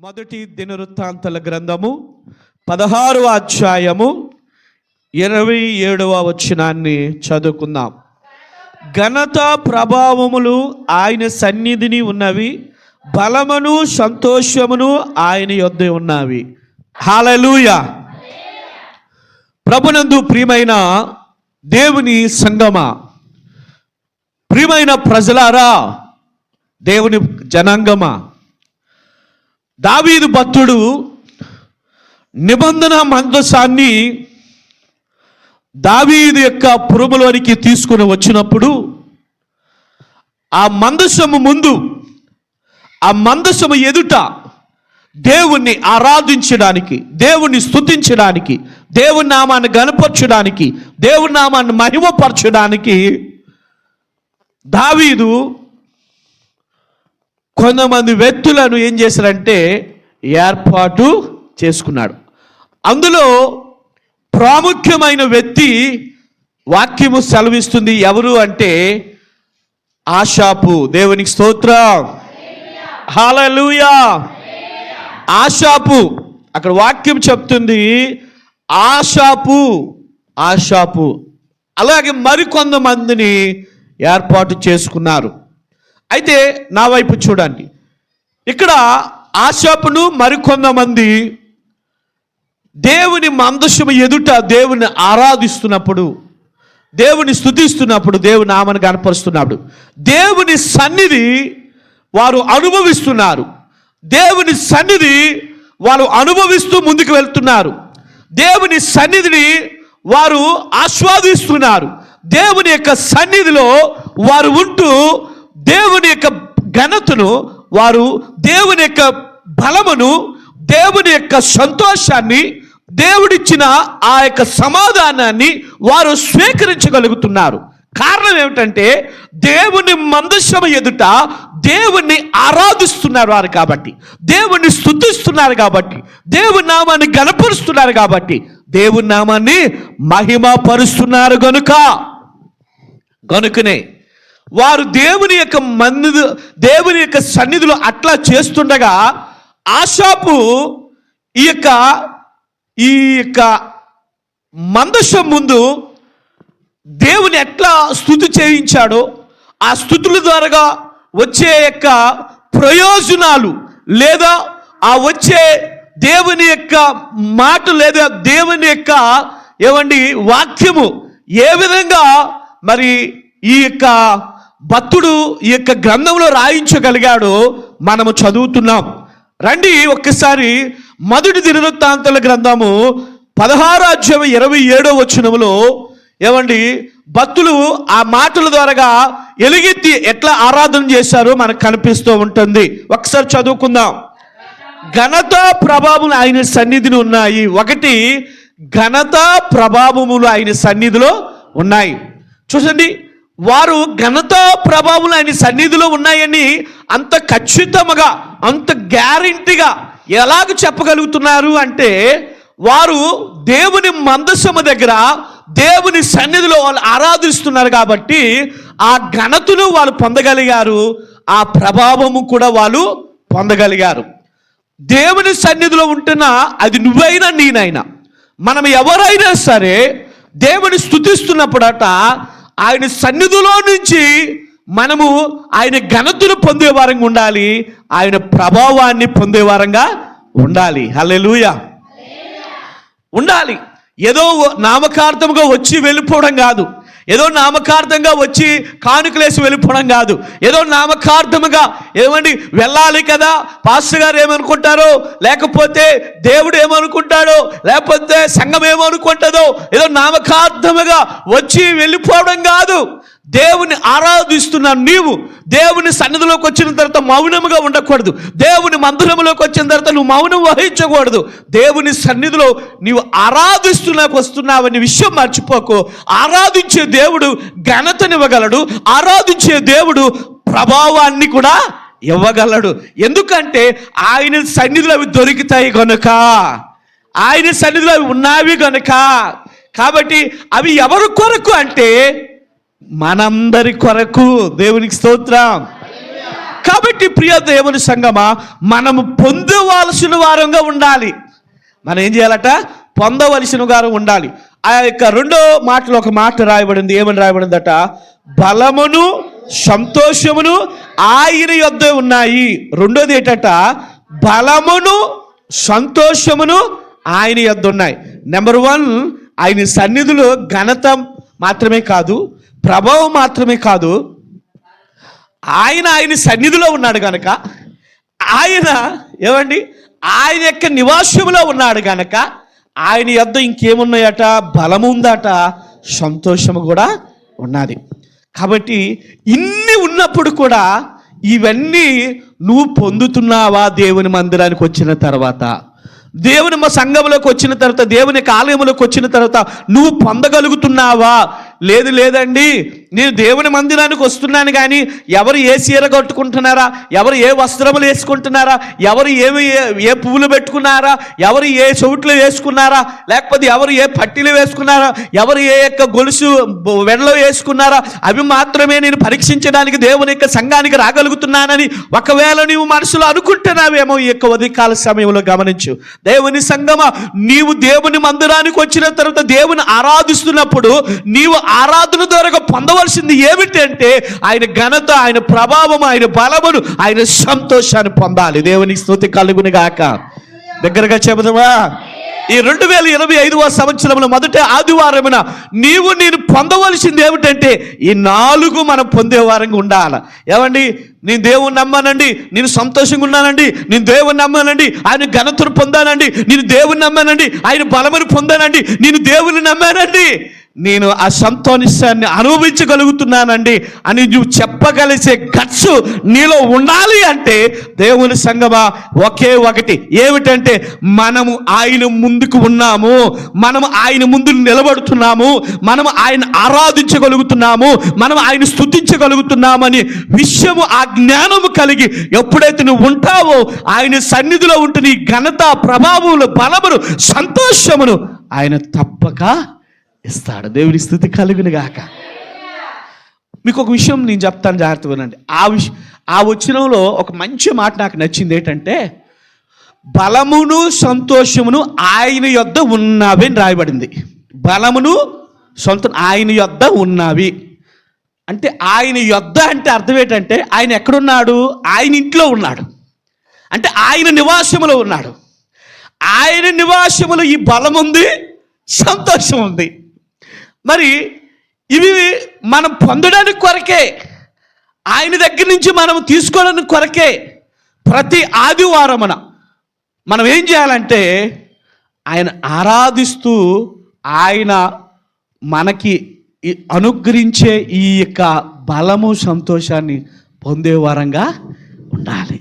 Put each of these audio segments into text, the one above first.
మొదటి దినవృత్తాంతాల గ్రంథము 16వ అధ్యాయము 27వ వచనాన్ని చదువుకుందాం. ఘనత ప్రభావములు ఆయన సన్నిధిని ఉన్నవి, బలమును సంతోషమును ఆయన యొద్ద ఉన్నవి. హల్లెలూయా. ప్రభునందు ప్రియమైన దేవుని సంగమా, ప్రియమైన ప్రజలారా, దేవుని జనాంగమా, దావీదు భక్తుడు నిబంధన మందసాన్ని దావీదు యొక్క పురములోనికి తీసుకుని వచ్చినప్పుడు ఆ మందసము ముందు, ఆ మందసము ఎదుట దేవుణ్ణి ఆరాధించడానికి, దేవుణ్ణి స్తుతించడానికి, దేవుని నామాన్ని గణపరచడానికి, దేవుని నామాన్ని మహిమపరచడానికి దావీదు కొంతమంది వ్యక్తులను ఏం చేశారంటే ఏర్పాటు చేసుకున్నాడు. అందులో ప్రాముఖ్యమైన వ్యక్తి వాక్యము సెలవిస్తుంది. ఎవరు అంటే ఆషాపు. దేవునికి స్తోత్రం. హల్లెలూయా. ఆషాపు, అక్కడ వాక్యం చెప్తుంది ఆషాపు. అలాగే మరికొంతమందిని ఏర్పాటు చేసుకున్నారు. అయితే నా వైపు చూడండి, ఇక్కడ ఆషాపును మరికొంతమంది దేవుని మందసము ఎదుట దేవుని ఆరాధిస్తున్నప్పుడు, దేవుని స్తుతిస్తున్నప్పుడు, దేవుని నామాన్ని కనపరుస్తున్నప్పుడు దేవుని సన్నిధి వారు అనుభవిస్తున్నారు. దేవుని సన్నిధి వారు అనుభవిస్తూ ముందుకు వెళ్తున్నారు. దేవుని సన్నిధిని వారు ఆస్వాదిస్తున్నారు. దేవుని యొక్క సన్నిధిలో వారు ఉంటూ దేవుని యొక్క ఘనతను, వారు దేవుని యొక్క బలమును, దేవుని యొక్క సంతోషాన్ని, దేవుడిచ్చిన ఆ యొక్క సమాధానాన్ని వారు స్వీకరించగలుగుతున్నారు. కారణం ఏమిటంటే దేవుని మందసము ఎదుట దేవుణ్ణి ఆరాధిస్తున్నారు వారు కాబట్టి, దేవుణ్ణి స్తుతిస్తున్నారు కాబట్టి, దేవుని నామాన్ని గణపరుస్తున్నారు కాబట్టి, దేవుని నామాన్ని మహిమపరుస్తున్నారు గనుకనే వారు దేవుని యొక్క సన్నిధిలో అట్లా చేస్తుండగా ఆషాపు ఈ యొక్క మందసం ముందు దేవుని ఎట్లా స్తుతి చేయించాడో, ఆ స్తుతుల ద్వారా వచ్చే యొక్క ప్రయోజనాలు, లేదా ఆ వచ్చే దేవుని యొక్క మాట, లేదా దేవుని యొక్క వాక్యము ఏ విధంగా మరి ఈ యొక్క భక్తుడు ఈ యొక్క గ్రంథంలో రాయించగలిగాడో మనము చదువుతున్నాం. రండి ఒక్కసారి మొదటి దినవృత్తాంతాల గ్రంథము 16వ అధ్యాయం 27వ వచనములో భక్తులు ఆ మాటల ద్వారా ఎలుగెత్తి ఎట్లా ఆరాధన చేశారో మనకు కనిపిస్తూ ఉంటుంది. ఒకసారి చదువుకుందాం. ఘనత ప్రభావములు ఆయన సన్నిధిని ఉన్నాయి. ఒకటి, ఘనత ప్రభావములు ఆయన సన్నిధిలో ఉన్నాయి. చూసండి, వారు ఘనత ప్రభావములు ఆయన సన్నిధిలో ఉన్నాయని అంత ఖచ్చితంగా, అంత గ్యారెంటీగా ఎలాగ చెప్పగలుగుతున్నారు అంటే, వారు దేవుని మందసము దగ్గర దేవుని సన్నిధిలో వాళ్ళు ఆరాధిస్తున్నారు కాబట్టి ఆ ఘనతను వాళ్ళు పొందగలిగారు, ఆ ప్రభావము కూడా వాళ్ళు పొందగలిగారు. దేవుని సన్నిధిలో ఉంటున్నా అది నువ్వైనా నేనైనా, మనం ఎవరైనా సరే దేవుని స్తుతిస్తున్నప్పుడట ఆయన సన్నిధిలో నుంచి మనము ఆయన ఘనతను పొందేవారంగా ఉండాలి, ఆయన ప్రభావాన్ని పొందేవారంగా ఉండాలి. హల్లెలూయా. ఉండాలి. ఏదో నామకార్థంగా వచ్చి వెళ్ళిపోవడం కాదు, ఏదో నామకార్థంగా వచ్చి కానుకలేసి వెళ్ళిపోవడం కాదు, ఏదో నామకార్థముగా వెళ్ళాలి కదా, పాస్టర్ గారు ఏమనుకుంటారో, లేకపోతే దేవుడు ఏమనుకుంటాడో, లేకపోతే సంఘం ఏమనుకుంటుందో, ఏదో నామకార్థముగా వచ్చి వెళ్ళిపోవడం కాదు. దేవుని ఆరాధిస్తున్న నీవు దేవుని సన్నిధిలోకి వచ్చిన తర్వాత మౌనముగా ఉండకూడదు. దేవుని మందిరములోకి వచ్చిన తర్వాత నువ్వు మౌనం వహించకూడదు. దేవుని సన్నిధిలో నీవు వస్తున్నావని విషయం మర్చిపోకు. ఆరాధించే దేవుడు ఘనతనివ్వగలడు, ఆరాధించే దేవుడు ప్రభావాన్ని కూడా ఇవ్వగలడు. ఎందుకంటే ఆయన సన్నిధిలో అవి దొరుకుతాయి కనుక, ఆయన సన్నిధిలో అవి ఉన్నవి కనుక. కాబట్టి అవి ఎవరి కొరకు అంటే మనందరి కొరకు. దేవునికి స్తోత్రం. కాబట్టి ప్రియ దేవుని సంగమా, మనము పొందవలసిన వారంగా ఉండాలి. మనం ఏం చేయాలట? పొందవలసిన వారు ఉండాలి. ఆ యొక్క రెండో మాటలో ఒక మాట రాయబడింది. ఏమని రాయబడిందట? బలమును సంతోషమును ఆయన యొద్ద ఉన్నాయి. రెండోది ఏంటట? బలమును సంతోషమును ఆయన యొద్ద ఉన్నాయి. నెంబర్ 1, ఆయన సన్నిధిలో ఘనత మాత్రమే కాదు, ప్రభావం మాత్రమే కాదు, ఆయన సన్నిధిలో ఉన్నాడు కనుక, ఆయన ఏమండి, ఆయన యొక్క నివాసంలో ఉన్నాడు కనుక ఆయన యొద్ద ఇంకేమున్నాయట? బలము ఉందట, సంతోషము కూడా ఉన్నది. కాబట్టి ఇన్ని ఉన్నప్పుడు కూడా ఇవన్నీ నువ్వు పొందుతున్నావా? దేవుని మందిరానికి వచ్చిన తర్వాత, దేవుని మా సంఘంలోకి వచ్చిన తర్వాత, దేవుని యొక్క ఆలయంలోకి వచ్చిన తర్వాత నువ్వు పొందగలుగుతున్నావా? లేదండి, నేను దేవుని మందిరానికి వస్తున్నాను కానీ ఎవరు ఏ చీర కట్టుకుంటున్నారా, ఎవరు ఏ వస్త్రములు వేసుకుంటున్నారా, ఎవరు ఏ పువ్వులు పెట్టుకున్నారా, ఎవరు ఏ చెవుట్లు వేసుకున్నారా, లేకపోతే ఎవరు ఏ పట్టీలు వేసుకున్నారా, ఎవరు ఏ యొక్క గొలుసు వెడలో వేసుకున్నారా, అవి మాత్రమే నేను పరీక్షించడానికి దేవుని యొక్క సంఘానికి రాగలుగుతున్నానని ఒకవేళ నీవు మనసులో అనుకుంటున్నావేమో, ఈ యొక్క ఉదయకాల సమయంలో గమనించు. దేవుని సంగమా, నీవు దేవుని మందిరానికి వచ్చిన తర్వాత దేవుని ఆరాధిస్తున్నప్పుడు నీవు ఆరాధన ద్వారా పొందవలసింది ఏమిటంటే ఆయన ఘనత, ఆయన ప్రభావం, ఆయన బలమును, ఆయన సంతోషాన్ని పొందాలి. దేవునికి స్తుతి కలుగును గాక. దగ్గరగా చెబుదామా? ఈ 2025వ సంవత్సరంలో మొదటి ఆదివారమున నేను పొందవలసింది ఏమిటంటే ఈ 4 మనం పొందేవారంగా ఉండాలి. ఏమండి, నేను దేవుని నమ్మానండి, నేను సంతోషంగా ఉన్నానండి, నేను దేవుని నమ్మానండి, ఆయన ఘనతను పొందానండి, నేను దేవుని నమ్మానండి, ఆయన బలమును పొందానండి, నేను దేవుని నమ్మానండి, నేను ఆ సంతోషాన్ని అనుభవించగలుగుతున్నానండి అని నువ్వు చెప్పగలిసే గట్స్ నీలో ఉండాలి. అంటే దేవుని సంగమా, ఒకే ఒకటి ఏమిటంటే మనము ఆయన ముందుకు ఉన్నాము, మనము ఆయన ముందు నిలబడుతున్నాము, మనము ఆయన ఆరాధించగలుగుతున్నాము, మనం ఆయన స్తుతించగలుగుతున్నామని విషయము, ఆ జ్ఞానము కలిగి ఎప్పుడైతే నువ్వు ఉంటావో ఆయన సన్నిధిలో ఉంటున్న ఈ ఘనత, ప్రభావములు, బలమును, సంతోషమును ఆయన తప్పక ఇస్తాడు. దేవుని స్తుతి కలుగును గాక. మీకు ఒక విషయం నేను చెప్తాను, జాగ్రత్తగా వినండి. ఆ వచనంలో ఒక మంచి మాట నాకు నచ్చింది. ఏంటంటే బలమును సంతోషమును ఆయన యొద్ద ఉన్నవి అని రాయబడింది. బలమును ఆయన యొద్ద ఉన్నవి అంటే, ఆయన యొద్ద అంటే అర్థం ఏంటంటే ఆయన ఎక్కడున్నాడు? ఆయన ఇంట్లో ఉన్నాడు. అంటే ఆయన నివాసములో ఉన్నాడు. ఆయన నివాసములో ఈ బలం ఉంది, సంతోషం ఉంది. మరి ఇవి మనం పొందడానికి కొరకే, ఆయన దగ్గర నుంచి మనం తీసుకోవడానికి కొరకే ప్రతి ఆదివారమున మనం ఏం చేయాలంటే ఆయన ఆరాధిస్తూ ఆయన మనకి అనుగ్రహించే ఈ యొక్క బలము, సంతోషాన్ని పొందే వారంగా ఉండాలి.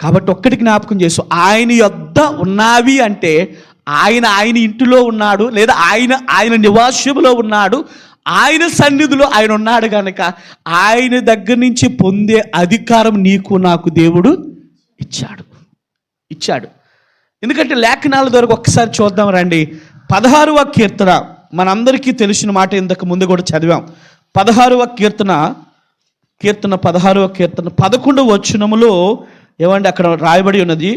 కాబట్టి ఒక్కటి జ్ఞాపకం చేసు, ఆయన యొద్ద ఉన్నవి అంటే ఆయన ఇంటిలో ఉన్నాడు, లేదా ఆయన నివాసంలో ఉన్నాడు, ఆయన సన్నిధిలో ఆయన ఉన్నాడు కనుక ఆయన దగ్గర నుంచి పొందే అధికారం నీకు నాకు దేవుడు ఇచ్చాడు. ఎందుకంటే లేఖనాల ద్వారా ఒక్కసారి చూద్దాం రండి. 16వ కీర్తన మనందరికీ తెలిసిన మాట, ఇంతకు ముందు కూడా చదివాం. 16వ కీర్తన 16వ కీర్తన 11వ వచనములో ఏమంటే అక్కడ రాయబడి ఉన్నది,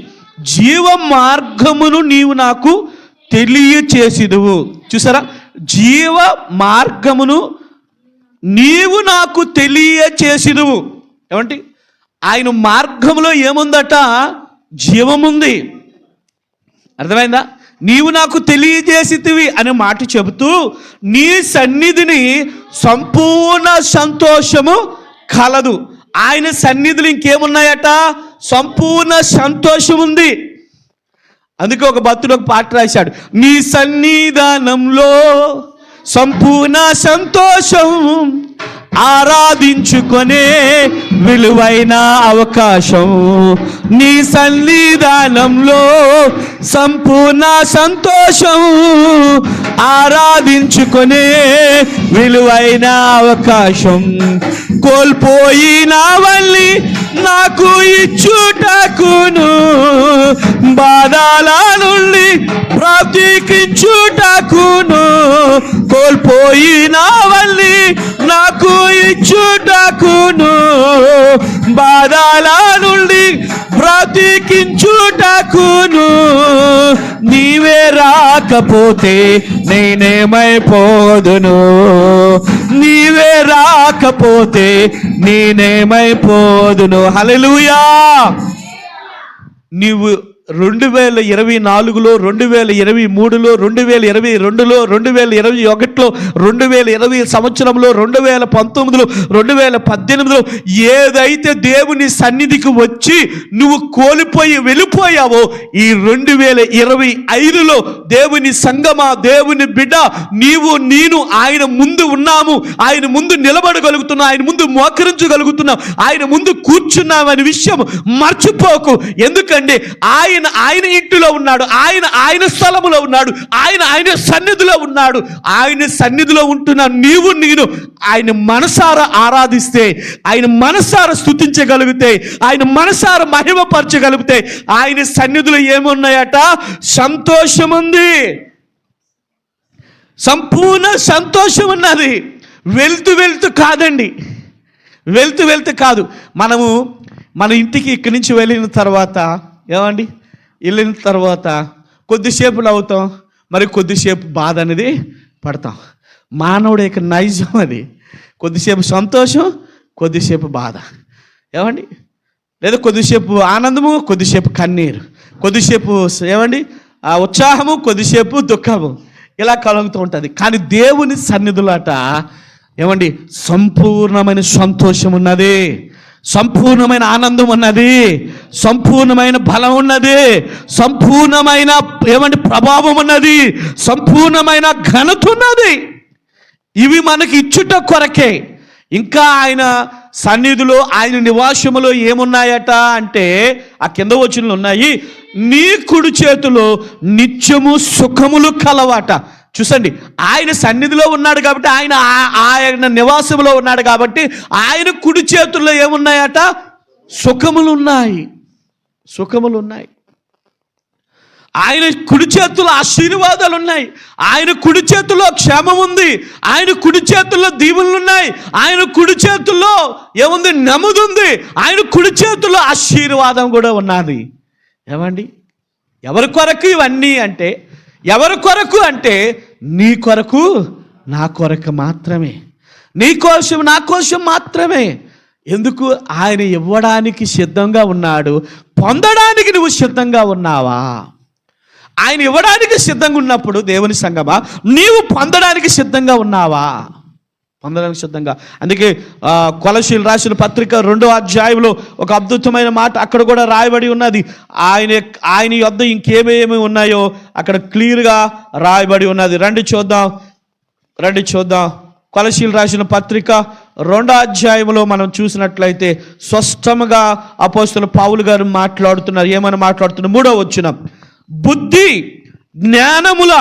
జీవ మార్గమును నీవు నాకు తెలియచేసిదువు. చూసారా? జీవ మార్గమును నీవు నాకు తెలియచేసిదువు. ఏమంటే ఆయన మార్గంలో ఏముందట? జీవముంది. అర్థమైందా? నీవు నాకు తెలియజేసితివి అనే మాట చెబుతూ నీ సన్నిధిని సంపూర్ణ సంతోషము కలదు. ఆయన సన్నిధిలో ఇంకేమున్నాయట? సంపూర్ణ సంతోషం ఉంది. అందుకే ఒక భక్తుడు ఒక పాట రాశాడు, నీ సన్నిధానంలో సంపూర్ణ సంతోషం, ఆరాధించుకొనే విలువైన అవకాశం. నీ సన్నిధానంలో సంపూర్ణ సంతోషం, ఆరాధించుకొనే విలువైన అవకాశం. కోల్పోయినవన్నీ నాకు ఇచ్చుటకును, బాధల నుండి బ్రతికించుటకును, కోల్పోయినవన్నీ నాకు ఇచ్చుటకును, బాధల నుండి బ్రతికించుటకును, నీవే రాకపోతే నేనేమైపోదును, నీవే రాకపోతే నేనేమైపోదును. హల్లెలూయా. నీవు 2024లో, 2023లో, 2022లో, 2021లో, 2020 సంవత్సరంలో, 2019లో, 2018లో ఏదైతే దేవుని సన్నిధికి వచ్చి నువ్వు కోల్పోయి వెళ్ళిపోయావో, ఈ 2025లో దేవుని సంగమా, దేవుని బిడ్డ, నీవు నేను ఆయన ముందు ఉన్నాము, ఆయన ముందు నిలబడగలుగుతున్నావు, ఆయన ముందు మోకరించగలుగుతున్నావు, ఆయన ముందు కూర్చున్నావు అనే విషయం మర్చిపోకు. ఎందుకంటే ఆయన ఇంటిలో ఉన్నాడు, ఆయన స్థలములో ఉన్నాడు, ఆయన సన్నిధిలో ఉన్నాడు. ఆయన సన్నిధిలో ఉంటున్న నీవు నేను ఆయన మనసారా ఆరాధిస్తే, ఆయన మనసారా స్తుతించగలిగితే, ఆయన మనసారా మహిమపరచగలిగితే, ఆయన సన్నిధిలో ఏమున్నాయట? సంతోషం ఉంది, సంపూర్ణ సంతోషం ఉన్నది. వెళ్తూ కాదండి, వెళ్తూ కాదు. మన ఇంటికి ఇక్కడి నుంచి వెళ్ళిన తర్వాత ఏమండి, వెళ్ళిన తర్వాత కొద్దిసేపు నవ్వుతాం, మరి కొద్దిసేపు బాధ అనేది పడతాం. మానవుడు యొక్క నైజం అది. కొద్దిసేపు సంతోషం, కొద్దిసేపు బాధ, ఏమండి, లేదా కొద్దిసేపు ఆనందము, కొద్దిసేపు కన్నీరు, కొద్దిసేపు ఏమండి ఉత్సాహము, కొద్దిసేపు దుఃఖము, ఇలా కలుగుతూ ఉంటుంది. కానీ దేవుని సన్నిధులట ఏమండి సంపూర్ణమైన సంతోషం ఉన్నది, సంపూర్ణమైన ఆనందం ఉన్నది, సంపూర్ణమైన బలం ఉన్నది, సంపూర్ణమైన ఏమంటే ప్రభావం ఉన్నది, సంపూర్ణమైన ఘనత ఉన్నది. ఇవి మనకి ఇచ్చుట కొరకే. ఇంకా ఆయన సన్నిధిలో, ఆయన నివాసములో ఏమున్నాయట అంటే ఆ కింద వచనాలు ఉన్నాయి. నీ కుడి చేతిలో నిత్యము సుఖములు కలవాట. చూసండి, ఆయన సన్నిధిలో ఉన్నాడు కాబట్టి, ఆయన నివాసంలో ఉన్నాడు కాబట్టి, ఆయన కుడి చేతుల్లో ఏమున్నాయట? సుఖములు ఉన్నాయి, సుఖములు ఉన్నాయి. ఆయన కుడి చేతుల్లో ఆశీర్వాదాలు ఉన్నాయి, ఆయన కుడి చేతుల్లో క్షేమం ఉంది, ఆయన కుడి చేతుల్లో దీవులు ఉన్నాయి, ఆయన కుడి చేతుల్లో ఏముంది? నెమ్మది ఉంది, ఆయన కుడి చేతుల్లో ఆశీర్వాదం కూడా ఉన్నది. ఏమండి, ఎవరి కొరకు ఇవన్నీ అంటే, ఎవరి కొరకు అంటే నీ కొరకు, నా కొరకు మాత్రమే, నీ కోసం, నా కోసం మాత్రమే. ఎందుకు? ఆయన ఇవ్వడానికి సిద్ధంగా ఉన్నాడు. పొందడానికి నువ్వు సిద్ధంగా ఉన్నావా? ఆయన ఇవ్వడానికి సిద్ధంగా ఉన్నప్పుడు దేవుని సంగమా, నీవు పొందడానికి సిద్ధంగా ఉన్నావా? పొందడానికి సిద్ధంగా. అందుకే కొలసీలు రాసిన పత్రిక 2వ అధ్యాయంలో ఒక అద్భుతమైన మాట అక్కడ కూడా రాయబడి ఉన్నది. ఆయన యొద్ద ఇంకేమేమి ఉన్నాయో అక్కడ క్లియర్గా రాయబడి ఉన్నది. రండి చూద్దాం. కొలసీలు రాసిన పత్రిక 2వ అధ్యాయంలో మనం చూసినట్లయితే స్పష్టంగా అపోస్తలుడు పౌలు గారు మాట్లాడుతున్నారు. ఏమని మాట్లాడుతున్నారు? 3వ వచనం, బుద్ధి జ్ఞానముల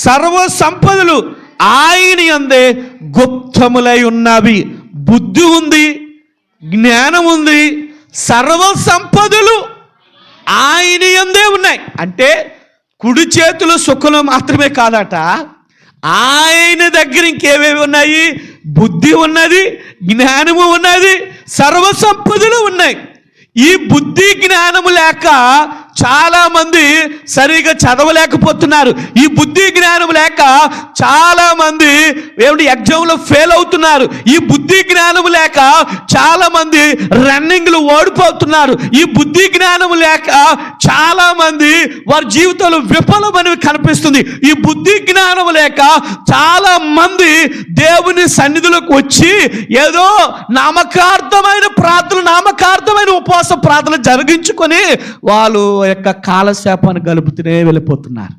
సర్వ సంపదలు ఆయన యందే గుప్తములై ఉన్నవి. బుద్ధి ఉంది, జ్ఞానం ఉంది, సర్వ సంపదలు ఆయన యందే ఉన్నాయి. అంటే కుడి చేతులు సుఖలు మాత్రమే కాదట, ఆయన దగ్గర ఇంకేమేమి ఉన్నాయి? బుద్ధి ఉన్నది, జ్ఞానము ఉన్నది, సర్వ సంపదలు ఉన్నాయి. ఈ బుద్ధి జ్ఞానము లేక చాలా మంది సరిగా చదవలేకపోతున్నారు. ఈ బుద్ధి జ్ఞానం లేక చాలా మంది ఎగ్జామ్లో ఫెయిల్ అవుతున్నారు. ఈ బుద్ధి జ్ఞానం లేక చాలా మంది రన్నింగ్లు ఓడిపోతున్నారు. ఈ బుద్ధి జ్ఞానం లేక చాలా మంది వారి జీవితంలో విఫలమని కనిపిస్తుంది. ఈ బుద్ధి జ్ఞానం లేక చాలా మంది దేవుని సన్నిధిలోకి వచ్చి ఏదో నామకార్థమైన ప్రార్థన, నామకార్థమైన ఉపవాస ప్రార్థన జరిగించుకొని వాళ్ళు యొక్క కాలశాపాన్ని గలుపుతూనే వెళ్ళిపోతున్నారు.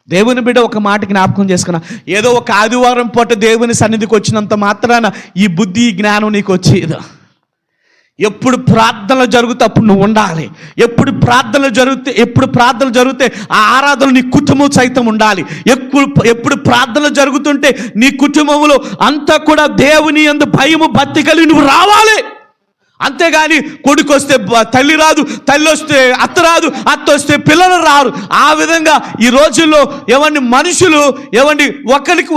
దేవుని బిడ్డ ఒక మాట జ్ఞాపకం చేసుకున్నా, ఏదో ఒక ఆదివారం పూట దేవుని సన్నిధికి వచ్చినంత మాత్రాన ఈ బుద్ధి జ్ఞానం నీకు వచ్చేది. ఎప్పుడు ప్రార్థనలు జరుగుతే అప్పుడు నువ్వు ఉండాలి. ఎప్పుడు ప్రార్థనలు జరిగితే ఆ ఆరాధన నీ కుటుంబం సైతం ఉండాలి. ఎప్పుడు ప్రార్థనలు జరుగుతుంటే నీ కుటుంబంలో అంతా కూడా దేవుని యందు భయము భక్తి కలిగి నువ్వు రావాలి. అంతేగాని కొడుకు వస్తే తల్లి రాదు, తల్లి వస్తే అత్త రాదు, అత్త వస్తే పిల్లలు రారు. ఆ విధంగా ఈ రోజుల్లో ఏమండి మనుషులు ఏమండి ఒకరికి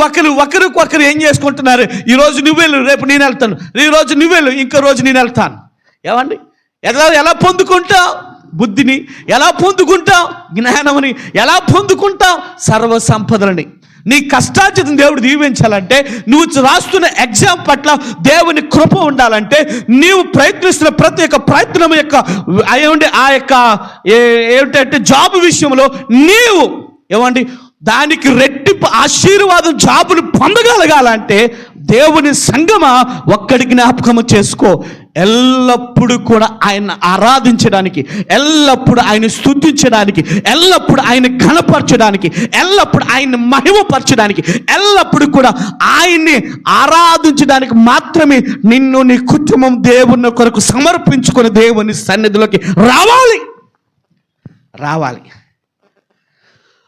ఏం చేసుకుంటున్నారు? ఈరోజు నువ్వు వెళ్ళు, రేపు నేను వెళ్తాను, ఈరోజు నువ్వు వెళ్ళు, ఇంకో రోజు నేను వెళ్తాను. ఏమండి ఎలా పొందుకుంటావు బుద్ధిని? ఎలా పొందుకుంటావు జ్ఞానముని? ఎలా పొందుకుంటావు సర్వ సంపదలని? నీ కష్టార్జితం దేవుడు దీవించాలంటే, నువ్వు రాస్తున్న ఎగ్జామ్ పట్ల దేవుని కృప ఉండాలంటే, నీవు ప్రయత్నిస్తున్న ప్రతి ఒక్క ప్రయత్నం యొక్క ఆ యొక్క ఏమిటంటే జాబ్ విషయంలో నీవు ఏమండి దానికి రెట్టింపు ఆశీర్వాదం జాబులు పొందగలగాలంటే, దేవుని సంగమా ఒక్కడి జ్ఞాపకము చేసుకో. ఎల్లప్పుడూ కూడా ఆయన ఆరాధించడానికి, ఎల్లప్పుడూ ఆయన స్తుతించడానికి, ఎల్లప్పుడూ ఆయన ఘనపరచడానికి, ఎల్లప్పుడూ ఆయన్ని మహిమపరచడానికి, ఎల్లప్పుడూ కూడా ఆయన్ని ఆరాధించడానికి మాత్రమే నిన్ను నీ కుటుంబం దేవుని కొరకు సమర్పించుకొని దేవుని సన్నిధిలోకి రావాలి.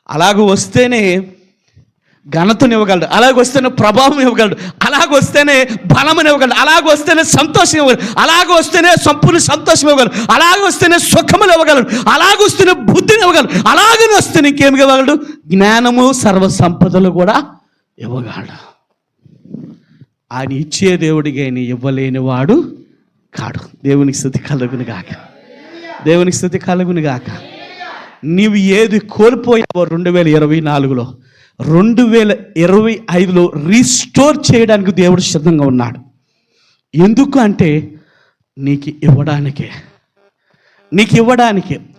అలాగ వస్తేనే ఘనతనివ్వగలడు, అలాగొస్తేనే ప్రభావం ఇవ్వగలడు, అలాగొస్తేనే బలమని ఇవ్వగలడు, అలాగొస్తేనే సంతోషం ఇవ్వగలడు, అలాగొస్తేనే సంపూర్ణ సంతోషం ఇవ్వగలడు, అలాగొస్తేనే సుఖములు ఇవ్వగలడు, అలాగొస్తేనే బుద్ధిని ఇవ్వగలడు, అలాగని వస్తే నీకేమి ఇవ్వగలడు? జ్ఞానము సర్వ సంపదలు కూడా ఇవ్వగలడు. ఆయన ఇచ్చే దేవుడికి ఆయన ఇవ్వలేని వాడు కాడు. దేవునికి స్తుతి కలుగును గాక, దేవునికి స్తుతి కలుగును గాక. నీవు ఏది కోల్పోయావో 2024లో 2025లో రీస్టోర్ చేయడానికి దేవుడు సిద్ధంగా ఉన్నాడు. ఎందుకు అంటే నీకు ఇవ్వడానికే,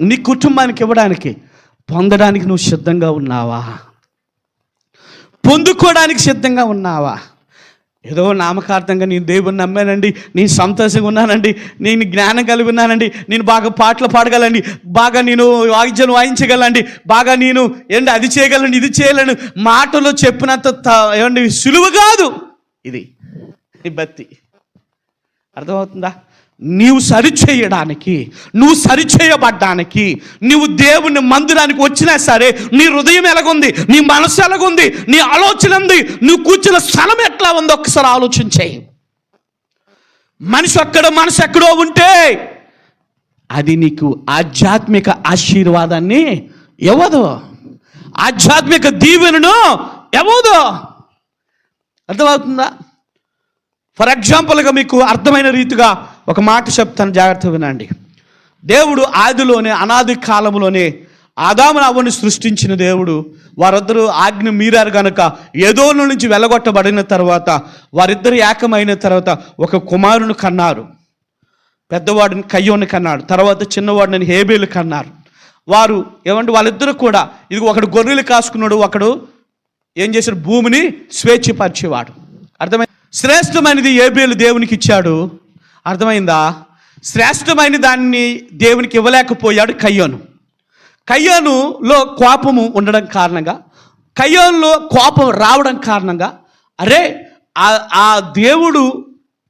నీ కుటుంబానికి ఇవ్వడానికి. పొందడానికి నువ్వు సిద్ధంగా ఉన్నావా? పొందుకోవడానికి సిద్ధంగా ఉన్నావా? ఏదో నామకార్థంగా నేను దేవుని నమ్మానండి, నేను సంతోషంగా ఉన్నానండి, నేను జ్ఞానం కలిగి ఉన్నానండి, నేను బాగా పాటలు పాడగలండి, బాగా నేను వాయిద్యం వాయించగలండి, బాగా నేను ఏంటి అది చేయగలను, ఇది చేయలేను, మాటలో చెప్పినంత ఏమండి సులువు కాదు ఇది భక్తి. అర్థమవుతుందా? నీవు సరిచేయడానికి, నువ్వు సరిచేయబడ్డానికి, నువ్వు దేవుని మందిరానికి వచ్చినా సరే నీ హృదయం ఎలాగుంది, నీ మనసు ఎలాగుంది, నీ ఆలోచన ఉంది, నువ్వు కూర్చున్న స్థలం ఎట్లా ఉందో ఒక్కసారి ఆలోచించేయి. మనసు ఎక్కడో ఉంటే అది నీకు ఆధ్యాత్మిక ఆశీర్వాదాన్ని ఇవ్వదు, ఆధ్యాత్మిక దీవెనను ఇవ్వదు. అర్థమవుతుందా? ఫర్ ఎగ్జాంపుల్గా మీకు అర్థమైన రీతిగా ఒక మాట చెప్తాను, జాగ్రత్తగా వినండి. దేవుడు ఆదిలోనే, అనాది కాలంలోనే ఆదాము అవ్వని సృష్టించిన దేవుడు, వారిద్దరూ ఆజ్ఞ మీరారు కనుక ఏదోను నుంచి వెళ్ళగొట్టబడిన తర్వాత వారిద్దరు ఏకమైన తర్వాత ఒక కుమారుని కన్నారు. పెద్దవాడిని కయ్యోని కన్నాడు, తర్వాత చిన్నవాడిని హేబేలు కన్నారు. వారు వాళ్ళిద్దరూ కూడా ఇది ఒకడు గొర్రెలు కాసుకున్నాడు, ఒకడు ఏం చేశాడు, భూమిని స్వేచ్ఛపరిచేవాడు. అర్థమైంది? శ్రేష్టమైనది హేబేలు దేవునికి ఇచ్చాడు. అర్థమైందా? శ్రేష్టమైన దాన్ని దేవునికి ఇవ్వలేకపోయాడు కయ్యోనులో కోపము ఉండడం కారణంగా, కయ్యోనులో కోపం రావడం కారణంగా, అరే ఆ దేవుడు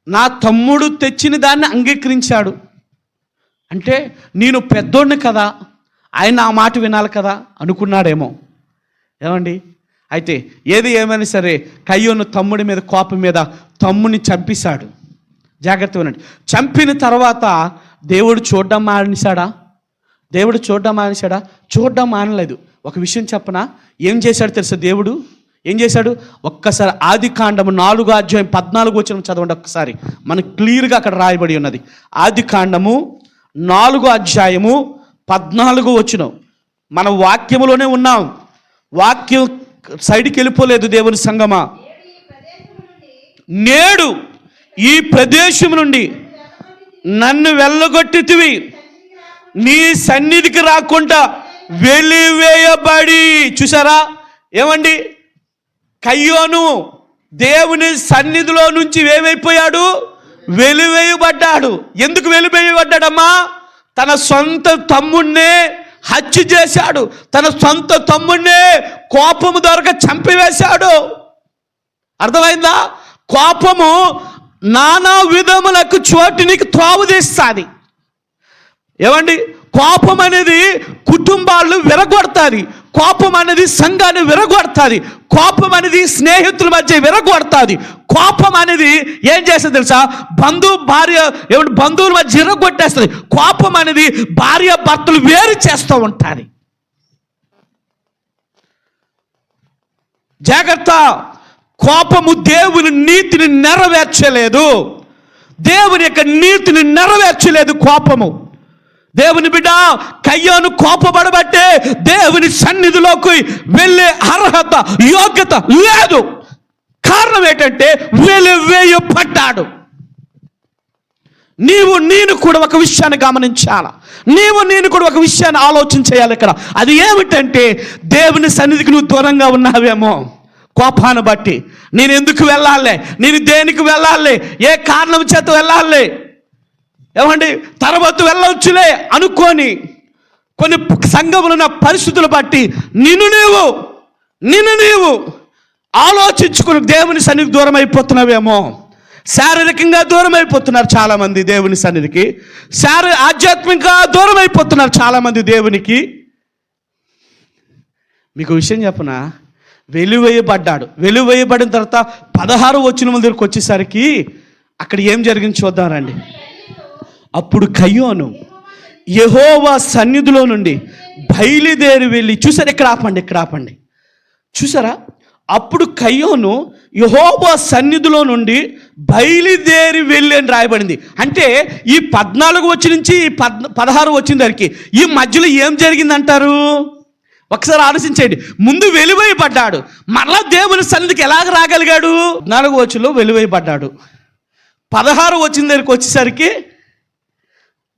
నా తమ్ముడు తెచ్చిన దాన్ని అంగీకరించాడు అంటే నేను పెద్దోడిని కదా, ఆయన ఆ మాట వినాలి కదా అనుకున్నాడేమో. ఏమండి? అయితే ఏది ఏమైనా సరే కయ్యోను తమ్ముడి మీద కోపం మీద తమ్ముడిని చంపేశాడు. జాగ్రత్త వినండి. చంపిన తర్వాత దేవుడు చూడడం మానేశాడా? చూడడం మానలేదు. ఒక విషయం చెప్పనా? ఏం చేశాడు తెలుసా? దేవుడు ఏం చేశాడు? ఒక్కసారి ఆదికాండము 4:14 చదవండి ఒక్కసారి. మనకు క్లియర్గా అక్కడ రాయబడి ఉన్నది. ఆదికాండము 4:14 మన వాక్యములోనే ఉన్నాం. వాక్యం సైడ్కి వెళ్ళిపోలేదు. దేవుని సంగమా, నేడు ఈ ప్రదేశం నుండి నన్ను వెళ్ళగొట్టితివి, నీ సన్నిధికి రాకుండా వెలివేయబడి. చూసారా? ఏమండి? కయ్యోను దేవుని సన్నిధిలో నుంచి ఏమైపోయాడు? వెలివేయబడ్డాడు. ఎందుకు వెలివేయబడ్డాడమ్మా? తన సొంత తమ్ముణ్ణే హత్య చేశాడు, తన సొంత తమ్ముణ్ణే కోపము ద్వారా చంపివేశాడు. అర్థమైందా? కోపము నానా విధములకు చోటునికి త్రోవదీస్తుంది. ఏమండి? కోపం అనేది కుటుంబాలను విరగొడుతుంది, కోపం అనేది సంఘాన్ని విరగొడుతుంది. కోపం అనేది స్నేహితుల మధ్య విరగొడుతుంది. కోపం అనేది ఏం చేస్తుంది తెలుసా? బంధువుల మధ్య విరగొట్టేస్తుంది. కోపం అనేది భార్య భర్తలు వేరు చేస్తూ ఉంటుంది. జాగ్రత్త. కోపము దేవుని నీతిని నెరవేర్చలేదు. దేవుని యొక్క నీతిని నెరవేర్చలేదు కోపము. దేవుని బిడ్డ కయ్యోను కోపపడబట్టే దేవుని సన్నిధిలోకి వెళ్ళే అర్హత, యోగ్యత లేదు. కారణం ఏంటంటే వెలివేయబడ్డాడు. నేను కూడా ఒక విషయాన్ని గమనించాలా. నేను కూడా ఒక విషయాన్ని ఆలోచన చేయాలి ఇక్కడ. అది ఏమిటంటే, దేవుని సన్నిధికి నువ్వు దూరంగా ఉన్నావేమో కోపాన్ని బట్టి. నేను ఎందుకు వెళ్ళాలి, నేను దేనికి వెళ్ళాలి, ఏ కారణం చేత వెళ్ళాలి, ఏమండి తర్వాత వెళ్ళవచ్చులే అనుకొని కొన్ని సంఘములు ఉన్న పరిస్థితులు బట్టి నిన్ను నీవు ఆలోచించుకుని దేవుని సన్నిధికి దూరం అయిపోతున్నావేమో. శారీరకంగా దూరం అయిపోతున్నారు చాలామంది దేవుని సన్నిధికి. ఆధ్యాత్మికంగా దూరం అయిపోతున్నారు చాలామంది దేవునికి. మీకు విషయం చెప్పనా? వెలివేయబడిన తర్వాత 16 వచనం దగ్గరికి వచ్చేసరికి అక్కడ ఏం జరిగింది చూద్దామండి. అప్పుడు కయ్యోను యెహోవా సన్నిధిలో నుండి బయలుదేరి వెళ్ళి, చూసారు, ఇక్కడ ఆపండి. చూసారా? అప్పుడు కయ్యోను యెహోవా సన్నిధిలో నుండి బయలుదేరి వెళ్ళి అని రాయబడింది. అంటే ఈ 14 వచ్చి నుంచి 16 వచ్చిన దానికి ఈ మధ్యలో ఏం జరిగిందంటారు? ఒకసారి ఆలోచించండి. ముందు వెలివేయబడ్డాడు, మరలా దేవుని సన్నిధికి ఎలాగ రాగలిగాడు? 14 వచ్చులో వెలివేయబడ్డాడు. 16 వచ్చిన దగ్గరికి వచ్చేసరికి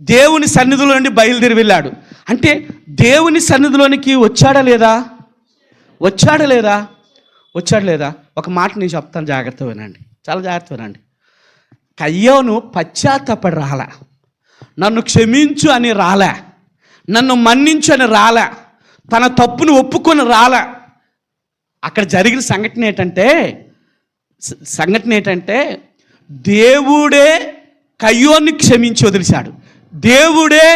దేవుని సన్నిధిలో నుండి బయలుదేరి వెళ్ళాడు. అంటే దేవుని సన్నిధిలోనికి వచ్చాడా లేదా? ఒక మాట నేను చెప్తాను, జాగ్రత్త వినండి, చాలా జాగ్రత్త వినండి. కయ్యోను పశ్చాత్తాపడి రాలే, నన్ను క్షమించు అని రాలే, నన్ను మన్నించు అని రాలే, తన తప్పును ఒప్పుకొని రాలే. అక్కడ జరిగిన సంఘటన ఏంటంటే దేవుడే కయ్యోన్ని క్షమించి వదిలిచాడు. దేవుడే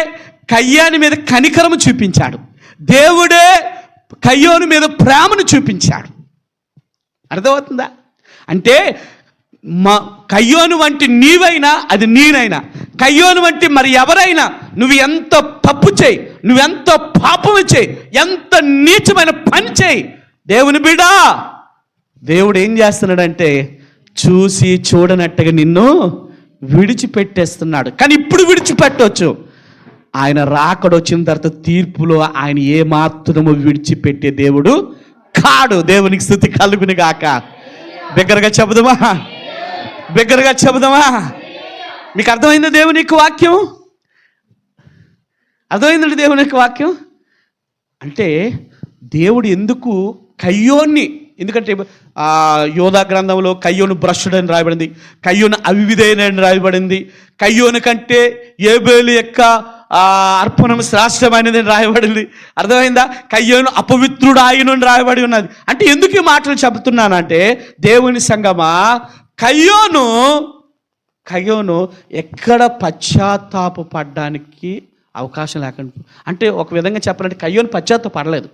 కయ్యాని మీద కనికరము చూపించాడు. దేవుడే కయ్యోని మీద ప్రేమను చూపించాడు. అర్థమవుతుందా? అంటే కయ్యోను వంటి నీవైనా, అది నేనైనా, కయ్యోను వంటి మరి ఎవరైనా, నువ్వు ఎంత తప్పు చేయి, నువ్వెంత పాపము చేయి, ఎంత నీచమైన పని చేయి, దేవుని బిడ్డ దేవుడు ఏం చేస్తున్నాడంటే చూసి చూడనట్టుగా నిన్ను విడిచిపెట్టేస్తున్నాడు. కానీ ఇప్పుడు విడిచిపెట్టవచ్చు. ఆయన రాకడొచ్చిన తర్వాత తీర్పులో ఆయన ఏమాత్రము విడిచిపెట్టే దేవుడు కాడు. దేవునికి స్తుతి కలుగును గాక. బిగ్గరగా చెబుదామా? మీకు అర్థమైందా దేవుని యొక్క వాక్యం? అర్థమైందండి దేవుని యొక్క వాక్యం? అంటే దేవుడు ఎందుకు కయ్యోన్ని, ఎందుకంటే యోధా గ్రంథంలో కయ్యోను భ్రష్టుడు అని రాయబడింది, కయ్యోను అవిధేయుడని రాయబడింది, కయ్యోను కంటే ఏబేలు యొక్క అర్పణం శ్రేష్టమైనది అని రాయబడింది. అర్థమైందా? కయ్యోను అపవిత్రుడు ఆయను అని రాయబడి ఉన్నది. అంటే ఎందుకు ఈ మాటలు చెబుతున్నానంటే, దేవుని సంగమా, కయ్యోను ఎక్కడ పశ్చాత్తాపపడడానికి అవకాశం లేకుండా, అంటే ఒక విధంగా చెప్పాలంటే కయ్యోను పశ్చాత్తాపడలేదు,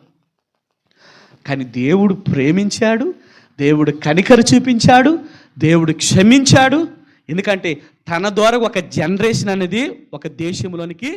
కానీ దేవుడు ప్రేమించాడు, దేవుడు కనికర చూపించాడు, దేవుడు క్షమించాడు. ఎందుకంటే తన ద్వారా ఒక జనరేషన్ అనేది ఒక దేశంలోనికి